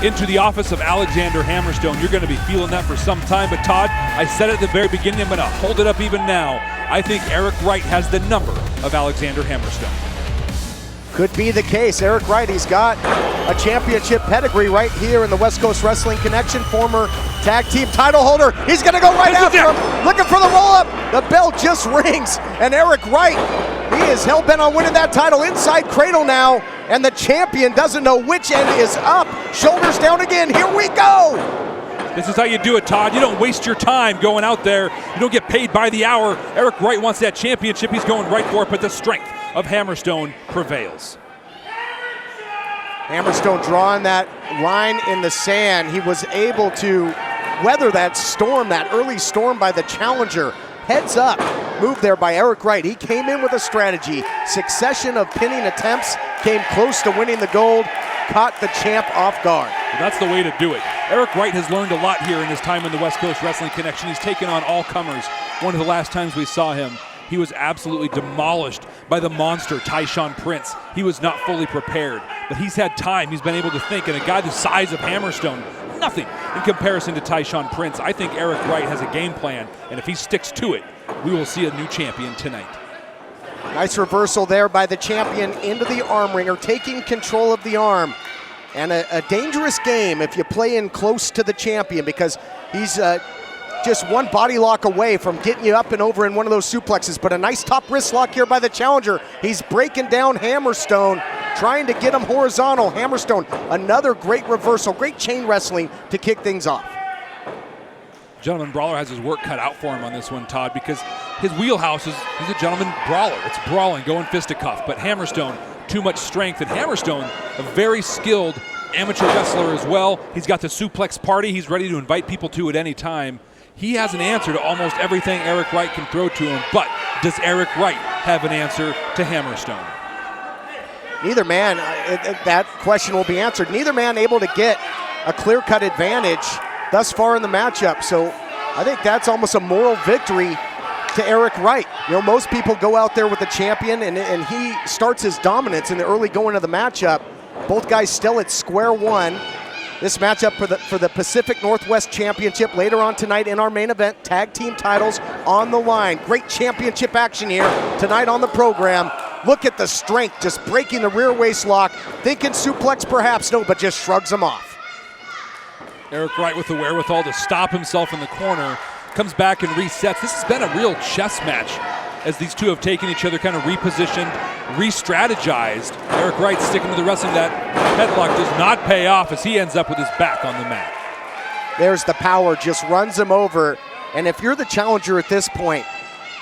into the office of Alexander Hammerstone. You're going to be feeling that for some time, but Todd, I said at the very beginning, I'm going to hold it up even now. I think Eric Wright has the number of Alexander Hammerstone. Could be the case. Eric Wright, he's got a championship pedigree right here in the West Coast Wrestling Connection, former tag team title holder. He's gonna go right after him, looking for the roll-up. The bell just rings, and Eric Wright, he is hell-bent on winning that title. Inside cradle now, and the champion doesn't know which end is up. Shoulders down again, here we go. This is how you do it, Todd. You don't waste your time going out there. You don't get paid by the hour. Eric Wright wants that championship. He's going right for it, but the strength of Hammerstone prevails. Hammerstone drawing that line in the sand. He was able to weather that storm, that early storm by the challenger. Heads up move there by Eric Wright. He came in with a strategy. Succession of pinning attempts, came close to winning the gold, caught the champ off guard. Well, that's the way to do it. Eric Wright has learned a lot here in his time in the West Coast Wrestling Connection. He's taken on all comers. One of the last times we saw him, he was absolutely demolished by the monster Tyshawn Prince. He was not fully prepared, but he's had time. He's been able to think, and a guy the size of Hammerstone, nothing in comparison to Tyshawn Prince. I think Eric Wright has a game plan, and if he sticks to it, we will see a new champion tonight. Nice reversal there by the champion into the arm wringer, taking control of the arm. And a dangerous game if you play in close to the champion, because he's just one body lock away from getting you up and over in one of those suplexes. But a nice top wrist lock here by the challenger. He's breaking down Hammerstone, trying to get him horizontal. Hammerstone, another great reversal, great chain wrestling to kick things off. Gentleman Brawler has his work cut out for him on this one, Todd, because his wheelhouse is he's a gentleman brawler. It's brawling, going fisticuff. But Hammerstone, too much strength. And Hammerstone, a very skilled amateur wrestler as well. He's got the suplex party he's ready to invite people to at any time. He has an answer to almost everything Eric Wright can throw to him, but does Eric Wright have an answer to Hammerstone? Neither man, that question will be answered. Neither man able to get a clear-cut advantage thus far in the matchup, so I think that's almost a moral victory to Eric Wright. You know, most people go out there with the champion, and he starts his dominance in the early going of the matchup. Both guys still at square one. This matchup for the Pacific Northwest Championship later on tonight in our main event. Tag team titles on the line. Great championship action here tonight on the program. Look at the strength, just breaking the rear waist lock. Thinking suplex perhaps, no, but just shrugs him off. Eric Wright with the wherewithal to stop himself in the corner. Comes back and resets. This has been a real chess match as these two have taken each other, kind of repositioned, re-strategized. Eric Wright sticking to the wrestling. That headlock does not pay off as he ends up with his back on the mat. There's the power, just runs him over. And if you're the challenger at this point,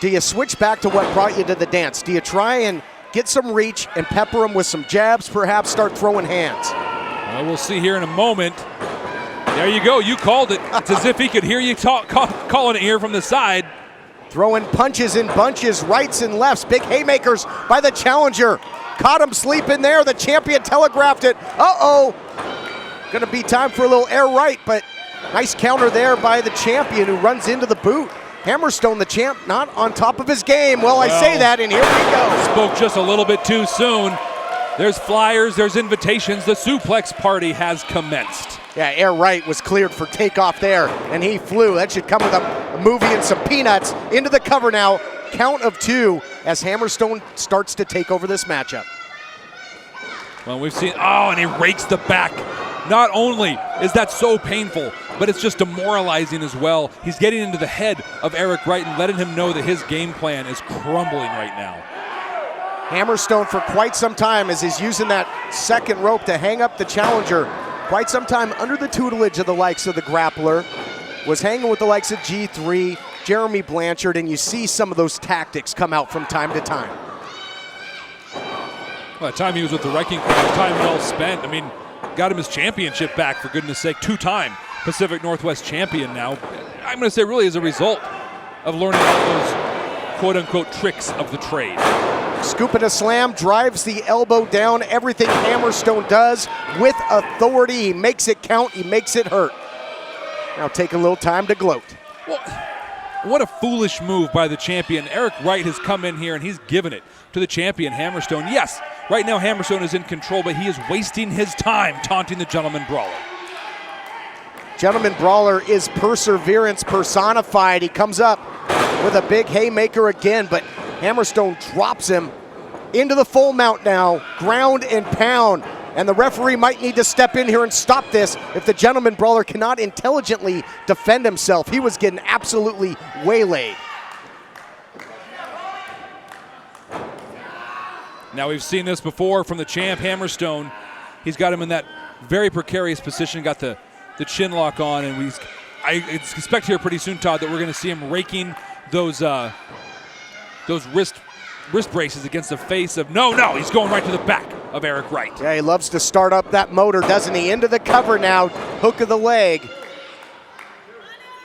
do you switch back to what brought you to the dance? Do you try and get some reach and pepper him with some jabs, perhaps start throwing hands? Well, we'll see here in a moment. There you go, you called it. It's as if he could hear you calling it here from the side. Throwing punches in bunches, rights and lefts, big haymakers by the challenger. Caught him sleeping there, the champion telegraphed it. Uh-oh, gonna be time for a little air right, but nice counter there by the champion who runs into the boot. Hammerstone, the champ, not on top of his game. Well, I say that, and here we go. Spoke just a little bit too soon. There's flyers, there's invitations. The suplex party has commenced. Yeah, Air Right was cleared for takeoff there, and he flew. That should come with a movie and some peanuts. Into the cover now, count of two as Hammerstone starts to take over this matchup. Well, we've seen, and he rakes the back. Not only is that so painful, but it's just demoralizing as well. He's getting into the head of Eric Wright and letting him know that his game plan is crumbling right now. Hammerstone for quite some time as he's using that second rope to hang up the challenger. Quite some time under the tutelage of the likes of the grappler. Was hanging with the likes of G3, Jeremy Blanchard, and you see some of those tactics come out from time to time. Well, the time he was with the Wrecking Crew, time well spent. I mean, got him his championship back, for goodness sake. Two-time Pacific Northwest champion now. I'm going to say really as a result of learning all those quote-unquote tricks of the trade. Scooping a slam, drives the elbow down. Everything Hammerstone does with authority. He makes it count, he makes it hurt. Now take a little time to gloat. Well, what a foolish move by the champion. Eric Wright has come in here and he's given it to the champion, Hammerstone. Yes, right now Hammerstone is in control, but he is wasting his time taunting the gentleman brawler. Gentleman Brawler is perseverance personified. He comes up with a big haymaker again, but Hammerstone drops him into the full mount now, ground and pound. And the referee might need to step in here and stop this if the Gentleman Brawler cannot intelligently defend himself. He was getting absolutely waylaid. Now we've seen this before from the champ, Hammerstone. He's got him in that very precarious position, got the chin lock on, and I expect here pretty soon, Todd, that we're going to see him raking those wrist braces against the face of, no, he's going right to the back of Eric Wright. Yeah, he loves to start up that motor, doesn't he? Into the cover now, hook of the leg.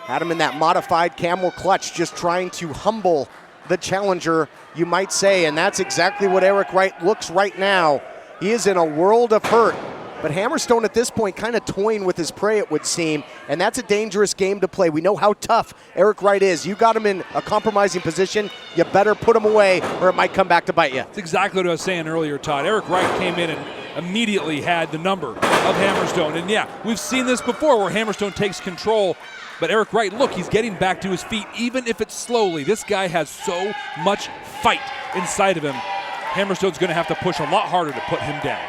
Had him in that modified camel clutch, just trying to humble the challenger, you might say, and that's exactly what Eric Wright looks right now. He is in a world of hurt, but Hammerstone at this point kind of toying with his prey, it would seem, and that's a dangerous game to play. We know how tough Eric Wright is. You got him in a compromising position, you better put him away or it might come back to bite you. That's exactly what I was saying earlier, Todd. Eric Wright came in and immediately had the number of Hammerstone, and yeah, we've seen this before where Hammerstone takes control. But Eric Wright, look, he's getting back to his feet, even if it's slowly. This guy has so much fight inside of him. Hammerstone's going to have to push a lot harder to put him down.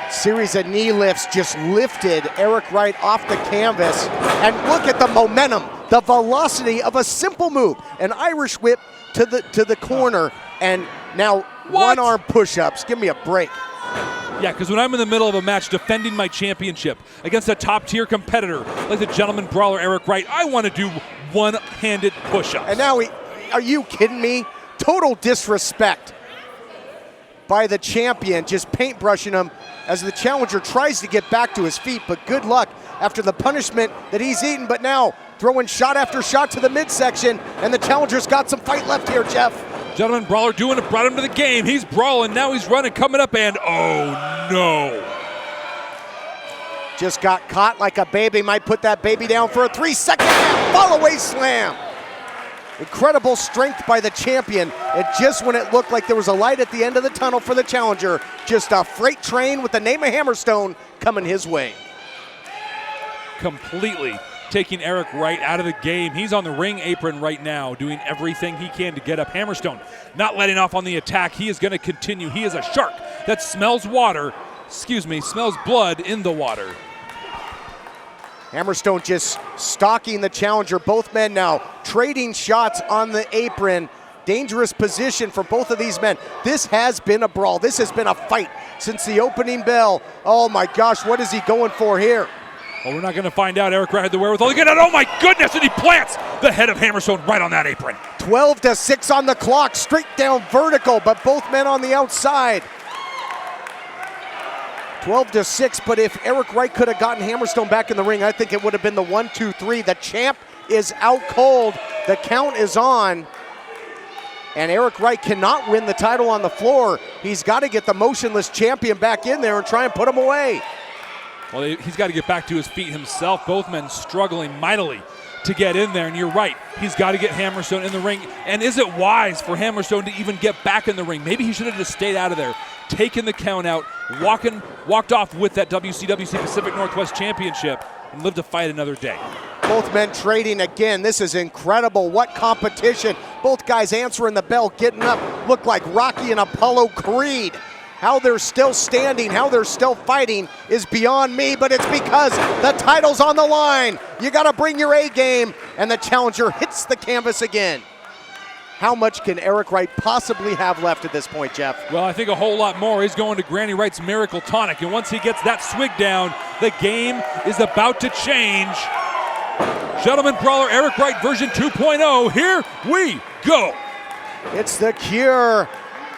Series of knee lifts just lifted Eric Wright off the canvas. And look at the momentum, the velocity of a simple move. An Irish whip to the corner, and now one-arm push-ups. Give me a break. Yeah, because when I'm in the middle of a match defending my championship against a top-tier competitor like the Gentleman Brawler Eric Wright, I want to do one-handed push-ups. And now are you kidding me? Total disrespect by the champion, just paintbrushing him as the challenger tries to get back to his feet, but good luck after the punishment that he's eaten. But now throwing shot after shot to the midsection, and the challenger's got some fight left here, Jeff. Gentleman Brawler doing it, brought him to the game. He's brawling, now he's running, coming up, and oh no. Just got caught like a baby, might put that baby down for a 3-second fall-away slam. Incredible strength by the champion, and just when it looked like there was a light at the end of the tunnel for the challenger, just a freight train with the name of Hammerstone coming his way. Completely taking Eric Wright out of the game. He's on the ring apron right now, doing everything he can to get up. Hammerstone not letting off on the attack. He is going to continue. He is a shark that smells smells blood in the water. Hammerstone just stalking the challenger. Both men now trading shots on the apron. Dangerous position for both of these men. This has been a brawl. This has been a fight since the opening bell. Oh my gosh, what is he going for here? Well, we're not going to find out. Eric Wright had the wherewithal to get out. Oh my goodness, and he plants the head of Hammerstone right on that apron. 12-6 on the clock, straight down vertical, but both men on the outside. 12-6, but if Eric Wright could have gotten Hammerstone back in the ring, I think it would have been the 1-2-3. The champ is out cold. The count is on. And Eric Wright cannot win the title on the floor. He's got to get the motionless champion back in there and try and put him away. Well, he's got to get back to his feet himself. Both men struggling mightily to get in there, and you're right. He's got to get Hammerstone in the ring. And is it wise for Hammerstone to even get back in the ring? Maybe he should have just stayed out of there, taken the count out, walked off with that WCWC Pacific Northwest Championship, and lived to fight another day. Both men trading again. This is incredible. What competition. Both guys answering the bell, getting up. Look like Rocky and Apollo Creed. How they're still standing, how they're still fighting is beyond me, but it's because the title's on the line. You got to bring your A game, and the challenger hits the canvas again. How much can Eric Wright possibly have left at this point, Jeff? Well, I think a whole lot more. He's going to Granny Wright's Miracle Tonic, and once he gets that swig down, the game is about to change. Gentleman Brawler Eric Wright version 2.0, here we go. It's the cure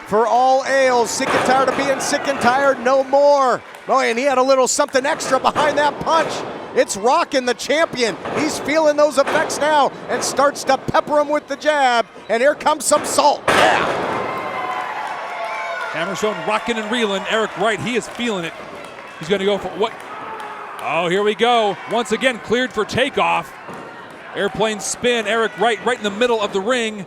for all ails. Sick and tired of being sick and tired, no more. Oh, and he had a little something extra behind that punch. It's rocking the champion. He's feeling those effects now and starts to pepper him with the jab. And here comes some salt. Yeah. Hammerstone rocking and reeling. Eric Wright, he is feeling it. He's going to go for what? Oh, here we go. Once again, cleared for takeoff. Airplane spin. Eric Wright right in the middle of the ring.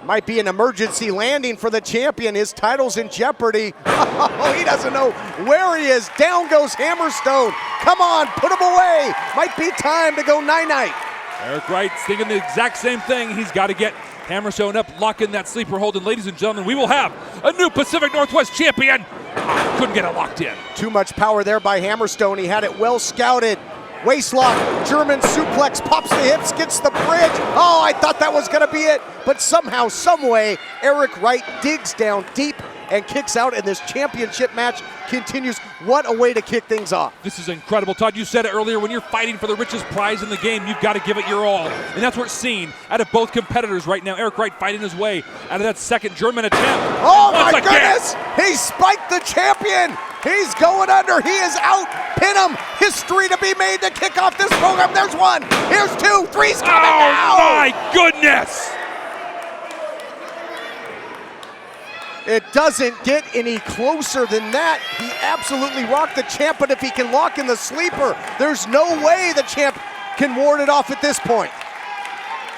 Might be an emergency landing for the champion. His title's in jeopardy. Oh, he doesn't know where he is. Down goes Hammerstone. Come on, put him away. Might be time to go night-night. Eric Wright's thinking the exact same thing. He's got to get Hammerstone up, lock in that sleeper hold, and ladies and gentlemen, we will have a new Pacific Northwest champion. Couldn't get it locked in. Too much power there by Hammerstone. He had it well scouted. Waistlock, German suplex, pops the hips, gets the bridge. Oh, I thought that was gonna be it, but somehow, some way, Eric Wright digs down deep and kicks out, and this championship match continues. What a way to kick things off. This is incredible. Todd, you said it earlier, when you're fighting for the richest prize in the game, you've got to give it your all. And that's what's seen out of both competitors right now. Eric Wright fighting his way out of that second German attempt. Oh my goodness! He spiked the champion! He's going under, he is out! Pin him! History to be made to kick off this program. There's one, here's two, three's coming now! Oh my goodness! It doesn't get any closer than that. He absolutely rocked the champ, but if he can lock in the sleeper, there's no way the champ can ward it off at this point.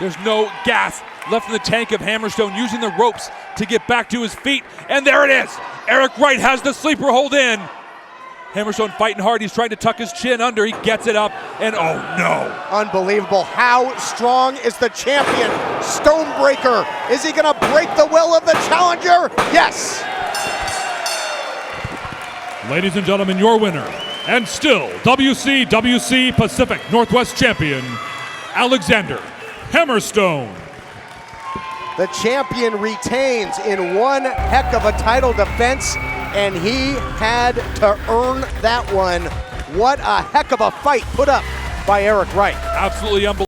There's no gas left in the tank of Hammerstone, using the ropes to get back to his feet, and there it is. Eric Wright has the sleeper hold in. Hammerstone fighting hard. He's trying to tuck his chin under. He gets it up, and oh no. Unbelievable. How strong is the champion? Stonebreaker. Is he gonna break the will of the challenger? Yes. Ladies and gentlemen, your winner, and still WCWC Pacific Northwest champion, Alexander Hammerstone. The champion retains in one heck of a title defense, and he had to earn that one. What a heck of a fight put up by Eric Wright. Absolutely unbelievable.